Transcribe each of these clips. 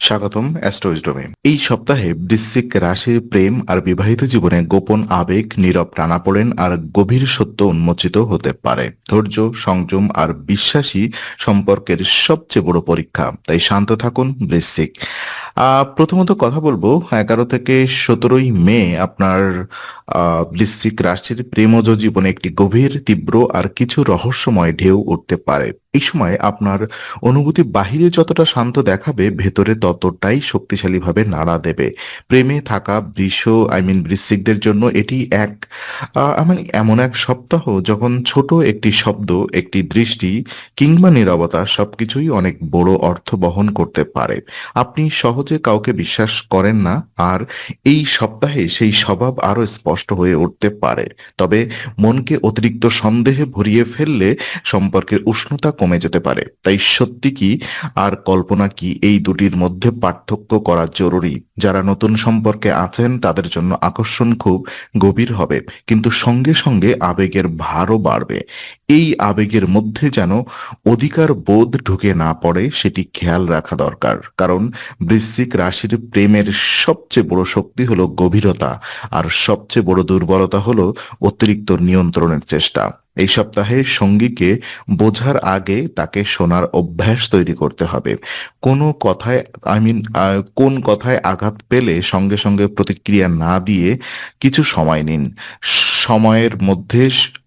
স্বাগতম অ্যাস্ট্রোইজডমে। এই সপ্তাহে বৃশ্চিক রাশির প্রেম আর বিবাহিত জীবনে গোপন আবেগ, নীরব টানাপোড়েন আর গভীর সত্য উন্মোচিত হতে পারে। ধৈর্য, সংযম আর বিশ্বাসী সম্পর্কের সবচেয়ে বড় পরীক্ষা, তাই শান্ত থাকুন বৃশ্চিক। প্রথমত কথা বলবো 11 থেকে 17 মে আপনার বৃশ্চিক রাশির প্রেমজ জীবনে একটি গভীর, তীব্র আর কিছু রহস্যময় ঢেউ উঠতে পারে। এই সময় আপনার অনুভূতি বাহিরে যতটা শান্ত দেখাবে, ভেতরে ততটাই শক্তিশালীভাবে নাড়া দেবে। প্রেমে থাকা বৃশ্চিকদের জন্য এটি এক এমন এক সপ্তাহ যখন ছোট একটি শব্দ, একটি দৃষ্টি কিংবা নীরবতা সবকিছুই অনেক বড় অর্থ বহন করতে পারে। আপনি সহজে কাউকে বিশ্বাস করেন না, আর এই সপ্তাহে সেই স্বভাব আরো স্পষ্ট হয়ে উঠতে পারে। তবে মনকে অতিরিক্ত সন্দেহে ভরিয়ে ফেললে সম্পর্কের উষ্ণতা কমে যেতে পারে। তাই সত্যি কি আর কল্পনা কি, এই দুটির মধ্যে পার্থক্য করা জরুরি। যারা নতুন সম্পর্কে আছেন তাদের জন্য আকর্ষণ খুব গভীর হবে, কিন্তু সঙ্গে সঙ্গে আবেগের ভারও বাড়বে। এই আবেগের মধ্যে যেন অধিকার বোধ ঢুকে না পড়ে, সেটি খেয়াল রাখা দরকার। কারণ বৃশ্চিক রাশির প্রেমের সবচেয়ে বড় শক্তি হলো গভীরতা, আর সবচেয়ে বড় দুর্বলতা হলো অতিরিক্ত নিয়ন্ত্রণের চেষ্টা। এই সপ্তাহে সঙ্গীকে বোঝার আগে তাকে শোনার অভ্যাস তৈরি করতে হবে। কোনো কথায় কোন কথায় আঘাত পেলে সঙ্গে সঙ্গে প্রতিক্রিয়া না দিয়ে কিছু সময় নিন। সময়ের মধ্যে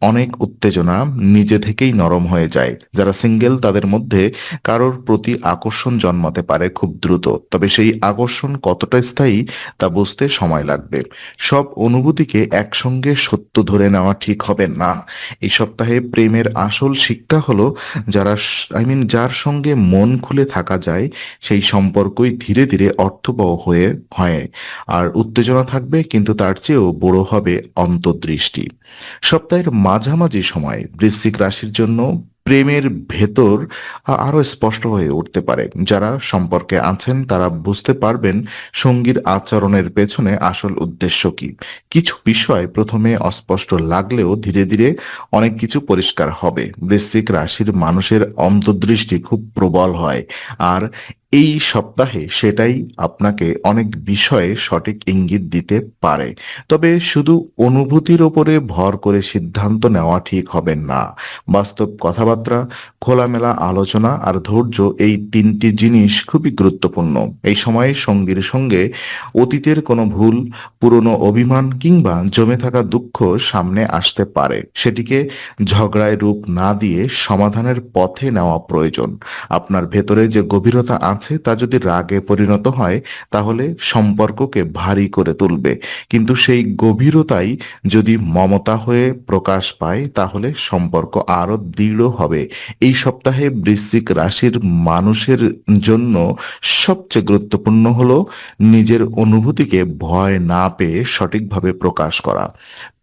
অনেক উত্তেজনা নিজে থেকেই নরম হয়ে যায়। যারা সিঙ্গেল তাদের মধ্যে কারোর প্রতি আকর্ষণ জন্মাতে পারে খুব দ্রুত, তবে সেই আকর্ষণ কতটা স্থায়ী তা বুঝতে সময় লাগবে। সব অনুভূতিকে একসঙ্গে সত্য ধরে নেওয়া ঠিক হবে না। এই সপ্তাহে প্রেমের আসল শিক্ষা হলো, যার সঙ্গে মন খুলে থাকা যায় সেই সম্পর্কই ধীরে ধীরে অর্থবহ হয়ে হয়। আর উত্তেজনা থাকবে, কিন্তু তার চেয়েও বড় হবে অন্তর্দৃষ্টি। সপ্তাহের মাঝামাঝি সময় বৃশ্চিক রাশির জন্য প্রেমের ভেতর আরো স্পষ্ট হয়ে উঠতে পারে। যারা সম্পর্কে আছেন তারা বুঝতে পারবেন সঙ্গীর আচরণের পেছনে আসল উদ্দেশ্য কি। কিছু বিষয় প্রথমে অস্পষ্ট লাগলেও ধীরে ধীরে অনেক কিছু পরিষ্কার হবে। বৃশ্চিক রাশির মানুষের অন্তর্দৃষ্টি খুব প্রবল হয়, আর এই সপ্তাহে সেটাই আপনাকে অনেক বিষয়ে সঠিক ইঙ্গিত দিতে পারে। তবে শুধু অনুভূতির ওপরে ভর করে সিদ্ধান্ত নেওয়া ঠিক হবে না। বাস্তব কথাবার্তা, খোলামেলা আলোচনা আর ধৈর্য, এই তিনটি জিনিস খুবই গুরুত্বপূর্ণ। এই সময়ে সঙ্গীর সঙ্গে অতীতের কোনো ভুল, পুরনো অভিমান কিংবা জমে থাকা দুঃখ সামনে আসতে পারে। সেটিকে ঝগড়ায় রূপ না দিয়ে সমাধানের পথে নেওয়া প্রয়োজন। আপনার ভেতরে যে গভীরতা আছে তা যদি রাগে পরিণত হয়, তাহলে সম্পর্ককে ভারী করে তুলবে। কিন্তু সেই গভীরতাই যদি মমতা হয়ে প্রকাশ পায়, তাহলে সম্পর্ক আরো দৃঢ় হবে। এই সপ্তাহে বৃশ্চিক রাশির মানুষের জন্য সবচেয়ে গুরুত্বপূর্ণ হলো নিজের অনুভূতিকে ভয় না পেয়ে সঠিকভাবে প্রকাশ করা।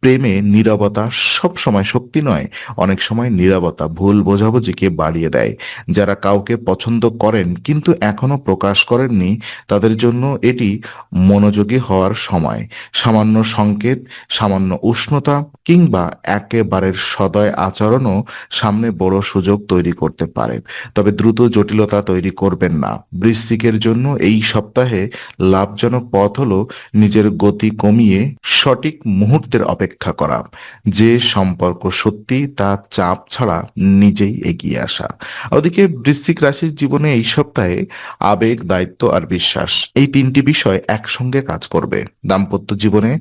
প্রেমে নীরবতা সব সময় শক্তি নয়, অনেক সময় নীরবতা ভুল বোঝাবুঝিকে বাড়িয়ে দেয়। যারা কাউকে পছন্দ করেন কিন্তু এখনো প্রকাশ করেননি, তাদের জন্য এটি মনোযোগী হওয়ার সময়। সামান্য সংকেত, সামান্য উষ্ণতা কিংবা একেবারের সদয় আচরণও সামনে বড় সুযোগ তৈরি করতে পারে। তবে দ্রুত জটিলতা তৈরি করবেন না। বৃশ্চিকের জন্য এই সপ্তাহে লাভজনক পথ হলো নিজের গতি কমিয়ে সঠিক মুহূর্তের অপেক্ষা করা। যে সম্পর্ক সত্যি তা চাপ ছাড়া নিজেই এগিয়ে আসা। ওদিকে বৃশ্চিক রাশির জীবনে এই সপ্তাহে আবেগ, দায়িত্ব আর বিশ্বাস, এই তিনটি বিষয় একসঙ্গে কাজ করবে। দাম্পত্য জীবনে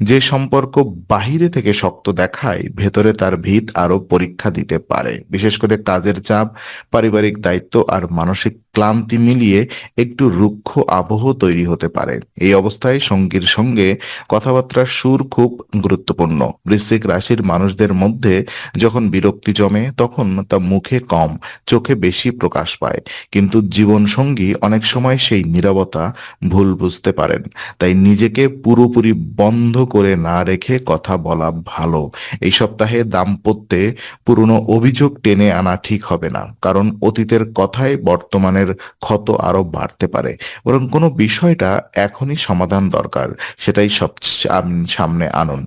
যে সম্পর্ক বাহিরে থেকে শক্ত দেখায়, ভেতরে তার ভিত আরো পরীক্ষা দিতে পারে। বিশেষ করে কাজের চাপ, পারিবারিক দায়িত্ব আর মানসিক ক্লান্তি মিলিয়ে একটু রুক্ষ আবহ তৈরি হতে পারে। এই অবস্থায় সঙ্গীর সঙ্গে কথাবার্তার সুর খুব গুরুত্বপূর্ণ। বৃশ্চিক রাশির মানুষদের মধ্যে যখন বিরক্তি জমে, তখন তা মুখে কম, চোখে বেশি প্রকাশ পায়। কিন্তু জীবন সঙ্গী অনেক সময় সেই নীরবতা ভুল বুঝতে পারেন। তাই নিজেকে পুরোপুরি বন্ধ করে না রেখে কথা বলা ভালো। এই সপ্তাহে দাম্পত্যে পুরনো অভিযোগ টেনে আনা ঠিক হবে না, কারণ অতীতের কথায় বর্তমানের ক্ষত আরো বাড়তে পারে। বরং কোনো বিষয়টা এখনই সমাধান দরকার, সেটাই সামনে আনুন।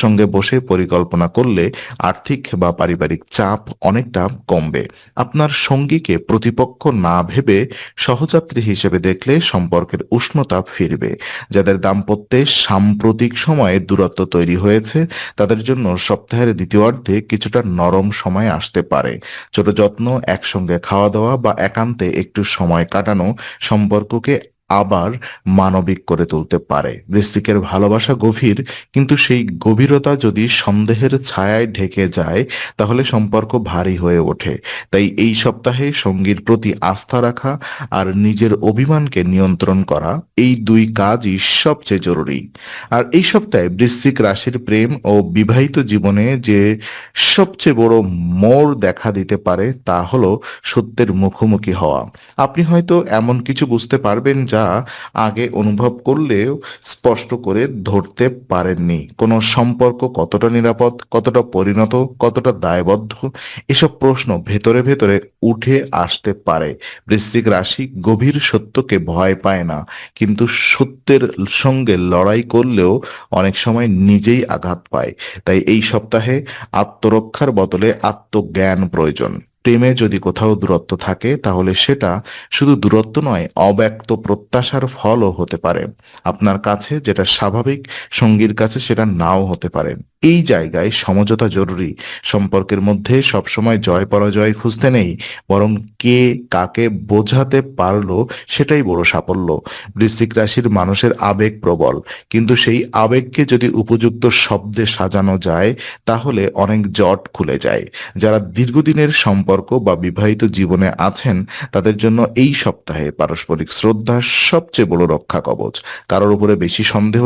একসঙ্গে বসে পরিকল্পনা করলে আর্থিক বা পারিবারিক চাপ অনেকটা কমবে। আপনার সঙ্গীকে প্রতিপক্ষ না ভেবে সহযাত্রী হিসেবে দেখলে সম্পর্কের উষ্ণতা ফিরবে। যাদের দাম্পত্যে সাম্প্রতিক সময়ে দূরত্ব তৈরি হয়েছে তাদের জন্য সপ্তাহের দ্বিতীয়ার্ধে কিছুটা নরম সময় আসতে পারে। ছোট যত্ন, একসঙ্গে খাওয়া দাওয়া বা একান্তে একটু সময় কাটানো সম্পর্ককে আবার মানবিক করে তুলতে পারে। বৃশ্চিকের ভালোবাসা গভীর, কিন্তু সেই গভীরতা যদি সন্দেহের ছায়ায় ঢেকে যায় তাহলে সম্পর্ক ভারী হয়ে ওঠে। তাই এই সপ্তাহে সঙ্গীর প্রতি আস্থা রাখা আর নিজের অভিমানকে নিয়ন্ত্রণ করা, এই দুই কাজই সবচেয়ে জরুরি। আর এই সপ্তাহে বৃশ্চিক রাশির প্রেম ও বিবাহিত জীবনে যে সবচেয়ে বড় মোড় দেখা দিতে পারে তা হলো সত্যের মুখোমুখি হওয়া। আপনি হয়তো এমন কিছু বুঝতে পারবেন যা আগে অনুভব করলেও স্পষ্ট করে ধরতে পারেননি। কোনো সম্পর্ক কতটা নিরাপদ, কতটা পরিণত, কতটা দায়বদ্ধ, এসব প্রশ্ন ভেতরে ভেতরে উঠে আসতে পারে। বৃশ্চিক রাশি গভীর সত্যকে ভয় পায় না, কিন্তু সত্যের সঙ্গে লড়াই করলেও অনেক সময় নিজেই আঘাত পায়। তাই এই সপ্তাহে আত্মরক্ষার বদলে আত্মজ্ঞান প্রয়োজন। প্রেমে যদি কোথাও দূরত্ব থাকে তাহলে সেটা শুধু দূরত্ব নয়, অব্যক্ত প্রত্যাশার ফলও হতে পারে। আপনার কাছে যেটা স্বাভাবিক সঙ্গীর কাছে সেটা নাও হতে পারে। এই জায়গায় সমঝোতা জরুরি। সম্পর্কের মধ্যে সবসময় জয় পরাজয় খুঁজতে নেই, বরং কে কাকে বোঝাতে পারলো সেটাই বড় সাফল্য। বৃশ্চিক রাশির মানুষের আবেগ প্রবল, কিন্তু সেই আবেগকে যদি উপযুক্ত শব্দে সাজানো যায় তাহলে অনেক জট খুলে যায়। যারা দীর্ঘদিনের সম্পর্ক বা বিবাহিত জীবনে আছেন তাদের জন্য এই সপ্তাহে পারস্পরিক শ্রদ্ধা সবচেয়ে বড় রক্ষা কবচ। কারোর উপরে বেশি সন্দেহ,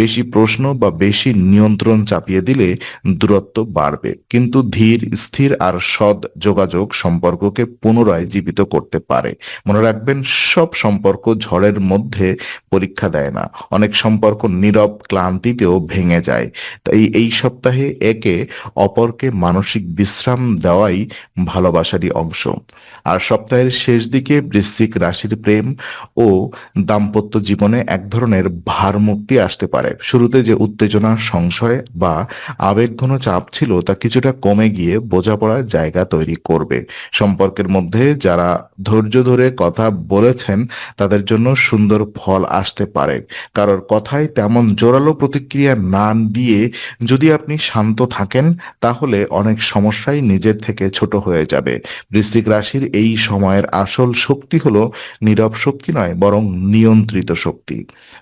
বেশি প্রশ্ন বা বেশি নিয়ন্ত্রণ চাপিয়ে দিলে দূরত্ব বাড়বে, কিন্তু ধীর, স্থির আর সৎ যোগাযোগ সম্পর্ককে পুনরায় জীবিত করতে পারে। মনে রাখবেন, সব সম্পর্ক ঝড়ের মধ্যে পরীক্ষা দেয় না। অনেক সম্পর্ক নীরব ক্লান্তিতেও ভেঙে যায়। তাই এই সপ্তাহে একে অপরকে মানসিক বিশ্রাম দেওয়াই ভালোবাসারই অংশ। আর সপ্তাহের শেষ দিকে বৃশ্চিক রাশির প্রেম ও দাম্পত্য জীবনে এক ধরনের ভারমুক্তি আসতে পারে। শুরুতে যে উত্তেজনা, সংশয় বা আবেগঘন চাপ ছিল তা কিছুটা কমে গিয়ে বোঝাপড়ার জায়গা তৈরি করবে। সম্পর্কের মধ্যে যারা ধৈর্য ধরে কথা বলেছেন তাদের জন্য সুন্দর ফল আসতে পারে। কারোর কথায় তেমন জোরালো প্রতিক্রিয়া না দিয়ে যদি আপনি শান্ত থাকেন তাহলে অনেক সমস্যাই নিজের থেকে ছোট হয়ে যাবে। বৃশ্চিক রাশির এই সময়ের আসল শক্তি হলো নীরব শক্তি নয়, বরং নিয়ন্ত্রিত শক্তি।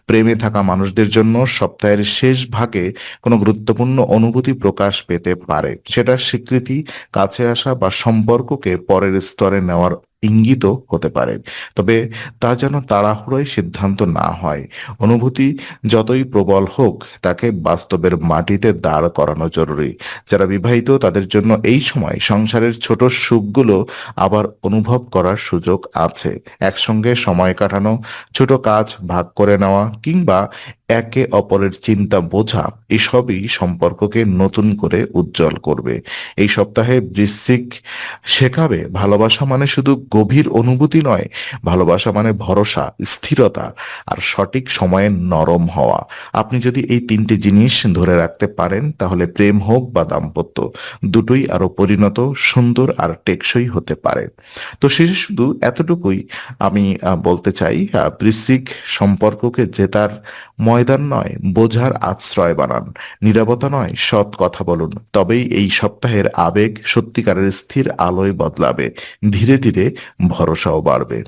প্রেমে থাকা মানুষদের জন্য সপ্তাহের শেষ ভাগে কোনো গুরুত্বপূর্ণ অনুভূতি প্রকাশ পেতে পারে। সেটা স্বীকৃতি, কাছে আসা বা সম্পর্ককে পরের স্তরে নেওয়ার ইঙ্গিতও হতে পারে। তবে তা যেন তাড়াহুড়োয় সিদ্ধান্ত না হয়। অনুভূতি যতই প্রবল হোক তাকে বাস্তবের মাটিতে দাঁড় করানো জরুরি। যারা বিবাহিত তাদের জন্য এই সময় সংসারের ছোট সুখগুলো আবার অনুভব করার সুযোগ আছে। একসঙ্গে সময় কাটানো, ছোট কাজ ভাগ করে নেওয়া কিংবা একে অপরের চিন্তা বোঝা, এসবই সম্পর্ককে নতুন করে উজ্জ্বল করবে। এই সপ্তাহে বৃশ্চিক শেখাবে ভালোবাসা মানে শুধু গভীর অনুভূতি নয়, ভালোবাসা মানে ভরসা, স্থিরতা আর সঠিক সময়ে নরম হওয়া। আপনি যদি এই তিনটি জিনিস ধরে রাখতে পারেন তাহলে প্রেম হোক বা দাম্পত্য, দুটোই আরো পরিণত, সুন্দর আর টেকসই হতে পারে। তো শেষে শুধু এতটুকুই আমি বলতে চাই, বৃশ্চিক সম্পর্ককে জেতার ময়দান নয়, বোঝার আশ্রয় বানান। নীরবতা নয়, সৎ কথা বলুন। তবেই এই সপ্তাহের আবেগ সত্যিকারের স্থির আলোয় বদলাবে। ধীরে ধীরে ভরসাও বাড়বে।